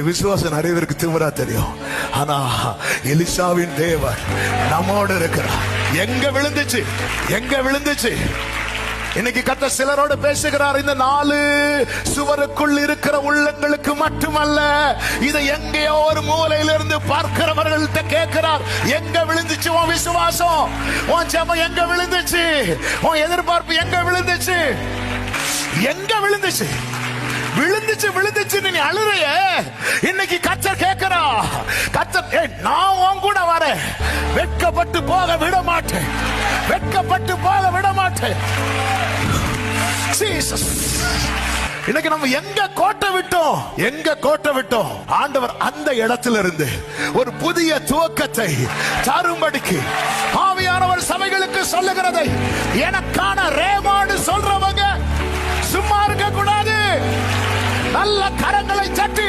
விசுவாசம் நிறைய பேருக்கு திமிரா தெரியும். ஆனா எலிசாவின் தேவர் நம்மோடு இருக்கிறார். எங்க விழுந்துச்சு, எங்க விழுந்துச்சு? இன்னைக்கு கர்த்தர் சிலரோடு பேசுகிறார். இந்த 4 சுவருக்குள் இருக்கிற உள்ளங்களுக்கு மட்டுமல்ல, இதை எங்கேயோ ஒரு மூலையிலிருந்து பார்க்கிறவர்கள்ட்ட கேட்கிறார். எங்க விழுந்துச்சு உன் விசுவாசம்? உன் ஜெபம் எங்க விழுந்துச்சு? உன் எதிர்பார்ப்பு எங்க விழுந்துச்சு? எங்க விழுந்துச்சு? விழுந்துச்சு விழுந்துச்சு நீ அழுறைய. இன்னைக்கு கர்த்தர் கேட்கிறா, கர்த்தர் நான் உன் கூட வரேன், வெட்கப்பட்டு போக விட மாட்டேன், வெட்கப்பட்டு போக விட மாட்டேன். ஜீசஸ், இன்னைக்கு நம்ம எங்க கோட்டை விட்டோம், எங்க கோட்டை விட்டோம்? ஆண்டவர் அந்த இடத்துல இருந்து ஒரு புதிய துவக்கத்தை தரும்படிக்கு ஆவியானவர் சபைகளுக்கு சொல்லுகிறதை எனக்கான ரேமான்னு சொல்றவங்க சும்மா இருக்க கூடாது. நல்ல கரங்களை தட்டி